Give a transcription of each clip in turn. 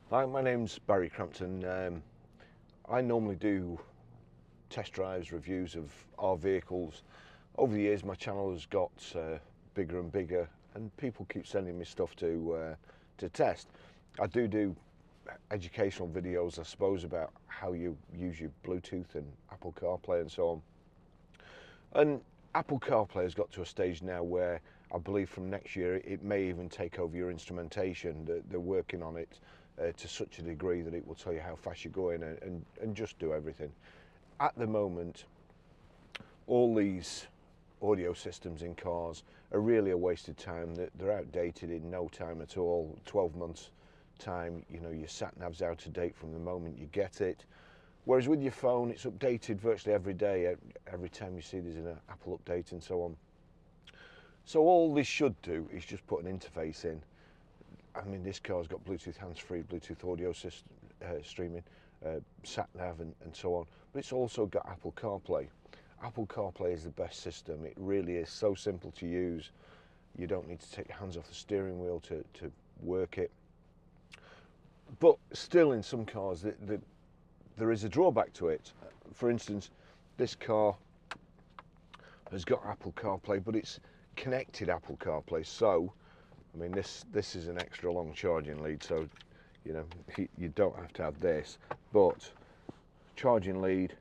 Hi, my name's Barry Crampton. I normally do test drives, reviews of our vehicles. Over the years my channel has got bigger and bigger and people keep sending me stuff to test. I do educational videos, I suppose, about how you use your Bluetooth and Apple CarPlay and so on. And Apple CarPlay has got to a stage now where I believe from next year it may even take over your instrumentation. They're working on it to such a degree that it will tell you how fast you're going and just do everything. At the moment, all these audio systems in cars are really a waste of time. They're outdated in no time at all. 12 months time, you know, your sat nav's out of date from the moment you get it. Whereas with your phone, it's updated virtually every day. Every time you see there's an Apple update and so on. So all this should do is just put an interface in. I mean, this car's got Bluetooth hands-free, Bluetooth audio system, streaming, sat nav and so on. But it's also got Apple CarPlay. Apple CarPlay is the best system. It really is so simple to use. You don't need to take your hands off the steering wheel to work it. But still, in some cars, there is a drawback to it. For instance, this car has got Apple CarPlay, but it's connected Apple CarPlay. So, I mean, this is an extra long charging lead, so you know you don't have to have this. But charging lead,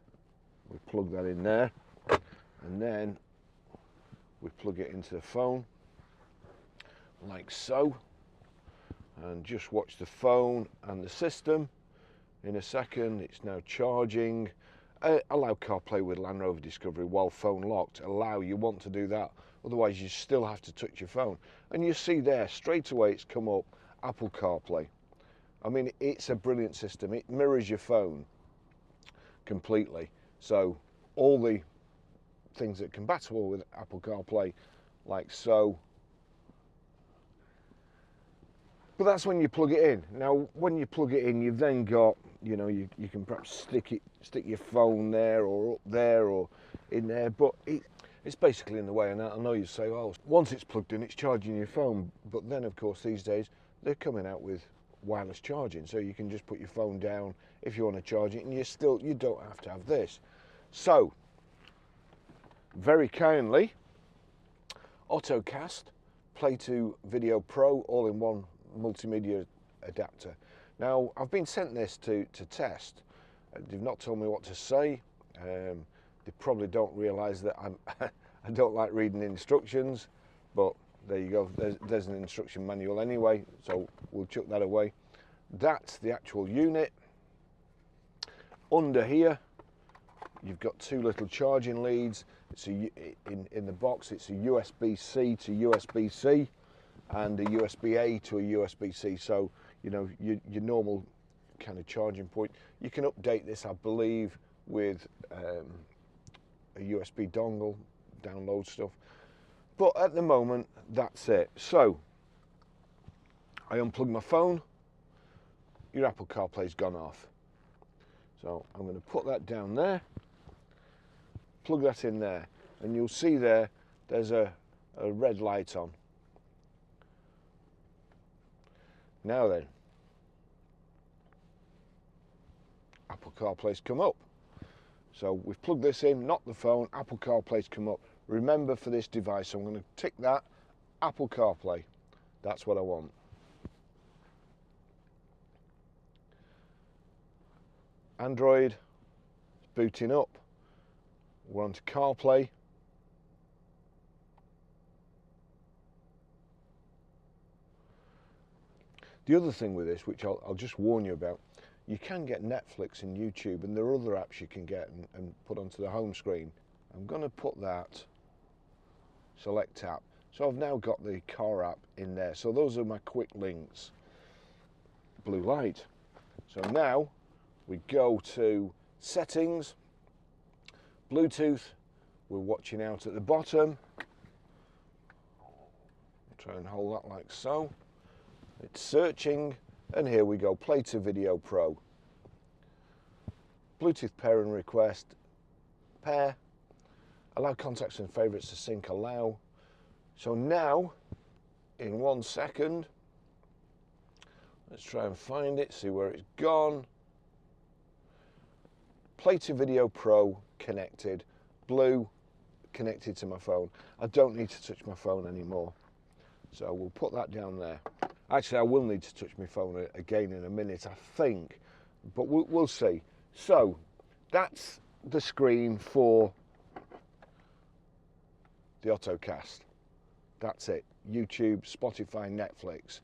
we plug that in there, and then we plug it into the phone, like so, and just watch the phone and the system. In a second, it's now charging. Allow CarPlay with Land Rover Discovery while phone locked. You want to do that, otherwise you still have to touch your phone. And you see there, straight away it's come up, Apple CarPlay. I mean, it's a brilliant system. It mirrors your phone completely. So all the things that are compatible with Apple CarPlay, like so. But that's when you plug it in. Now, when you plug it in, you've then got, you know, you can perhaps stick your phone there or up there or in there, but it's basically in the way. And I know you say, oh, once it's plugged in, it's charging your phone. But then, of course, these days, they're coming out with wireless charging. So you can just put your phone down if you want to charge it, and you don't have to have this. So, very kindly, Ottocast Play2Video Pro all-in-one multimedia adapter. Now, I've been sent this to test. They've not told me what to say. They probably don't realise that I don't like reading instructions, but there you go. There's an instruction manual anyway, so we'll chuck that away. That's the actual unit. Under here, you've got two little charging leads. It's in the box. It's a USB-C to USB-C. And a USB-A to a USB-C, so you know your normal kind of charging point. You can update this, I believe, with a USB dongle, download stuff. But at the moment, that's it. So I unplug my phone. Your Apple CarPlay's gone off. So I'm going to put that down there, plug that in there, and you'll see there's a red light on. Now then, Apple CarPlay's come up. So we've plugged this in, not the phone, Apple CarPlay's come up. Remember, for this device, I'm going to tick that, Apple CarPlay. That's what I want. Android, booting up. We're on to CarPlay. The other thing with this, which I'll just warn you about, you can get Netflix and YouTube, and there are other apps you can get and put onto the home screen. I'm going to put that select app. So I've now got the car app in there. So those are my quick links. Blue light. So now we go to settings, Bluetooth. We're watching out at the bottom. Try and hold that like so. It's searching, and here we go, Play2Video Pro. Bluetooth pairing request, pair, allow contacts and favourites to sync, allow. So now, in 1 second, Let's try and find it, see where it's gone. Play2Video Pro connected, blue connected to my phone. I don't need to touch my phone anymore. So we'll put that down there. Actually, I will need to touch my phone again in a minute, I think, but we'll see. So that's the screen for the Ottocast. That's it. YouTube, Spotify, Netflix.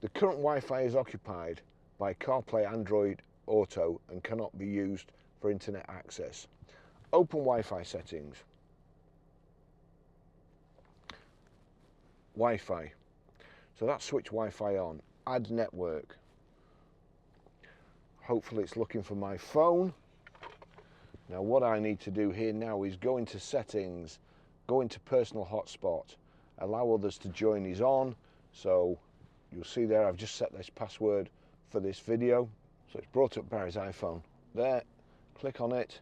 The current Wi-Fi is occupied by CarPlay Android Auto and cannot be used for internet access. Open Wi-Fi settings. Wi-Fi. So that's switch Wi-Fi on. Add network. Hopefully it's looking for my phone. Now what I need to do here now is go into settings, go into personal hotspot, allow others to join is on. So you'll see there I've just set this password for this video. So it's brought up Barry's iPhone. There, click on it.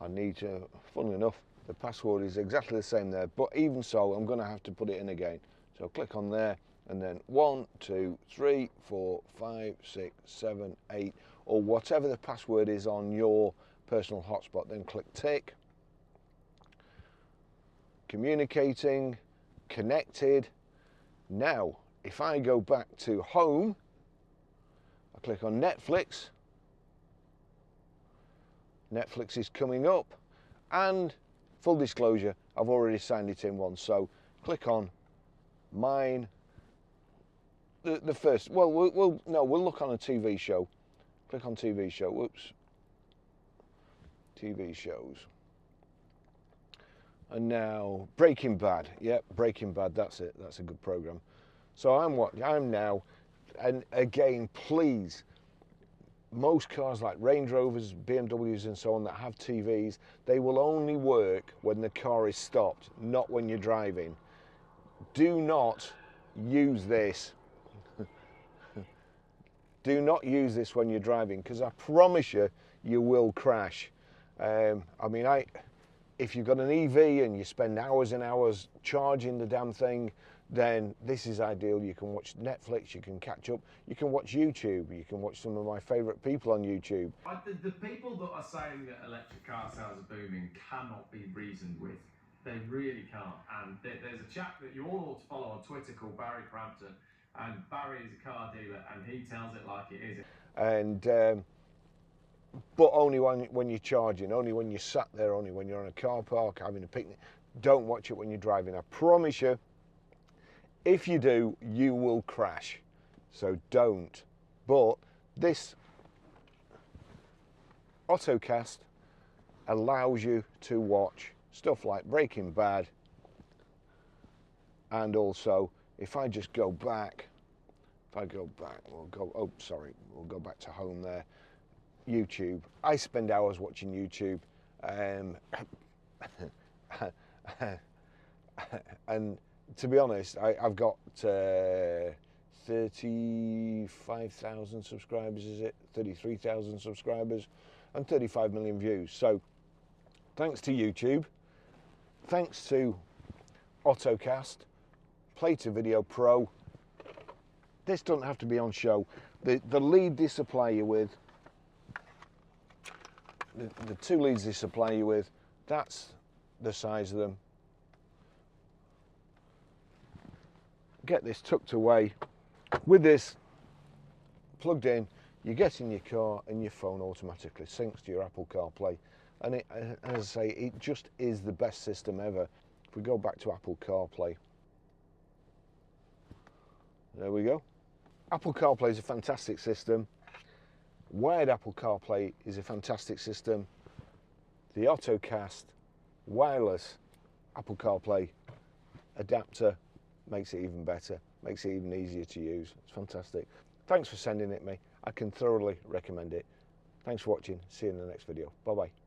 I need to, funnily enough, the password is exactly the same there, but even so, I'm going to have to put it in again. So click on there, and then 1, 2, 3, 4, 5, 6, 7, 8, or whatever the password is on your personal hotspot. Then click tick. Communicating, connected. Now, if I go back to home, I click on Netflix. Netflix is coming up, and full disclosure, I've already signed it in once, so click on mine. The first, well, we'll look on a TV show. Click on TV show, whoops. TV shows. And now, Breaking Bad. Yep, Breaking Bad, that's it, that's a good program. So I'm now, and again, please, most cars like Range Rovers, BMWs and so on that have TVs, they will only work when the car is stopped, not when you're driving. Do not use this. Do not use this when you're driving, because I promise you, you will crash. I mean, if you've got an EV and you spend hours and hours charging the damn thing, then this is ideal. You can watch Netflix, you can catch up, you can watch YouTube, you can watch some of my favourite people on YouTube. The people that are saying that electric car sales are booming cannot be reasoned with. They really can't. And there's a chap that you all ought to follow on Twitter called Barry Crampton, and Barry is a car dealer and he tells it like it is. And but only when you're charging, only when you're sat there, only when you're on a car park having a picnic. Don't watch it when you're driving. I promise you, if you do, you will crash. So don't. But this Ottocast allows you to watch stuff like Breaking Bad, and also if I just go back, we'll go back to home there. YouTube. I spend hours watching YouTube, and to be honest, I've got 35,000 subscribers, is it? 33,000 subscribers and 35 million views. So thanks to YouTube, thanks to Ottocast, Play2Video Pro. This doesn't have to be on show. The lead they supply you with, the two leads they supply you with, that's the size of them. Get this tucked away. With this plugged in, you get in your car and your phone automatically syncs to your Apple CarPlay. And it, as I say, it just is the best system ever. If we go back to Apple CarPlay, there we go. Apple CarPlay is a fantastic system. Wired Apple CarPlay is a fantastic system. The Ottocast wireless Apple CarPlay adapter makes it even better, makes it even easier to use. It's fantastic. Thanks for sending it me. I can thoroughly recommend it. Thanks for watching. See you in the next video. Bye bye.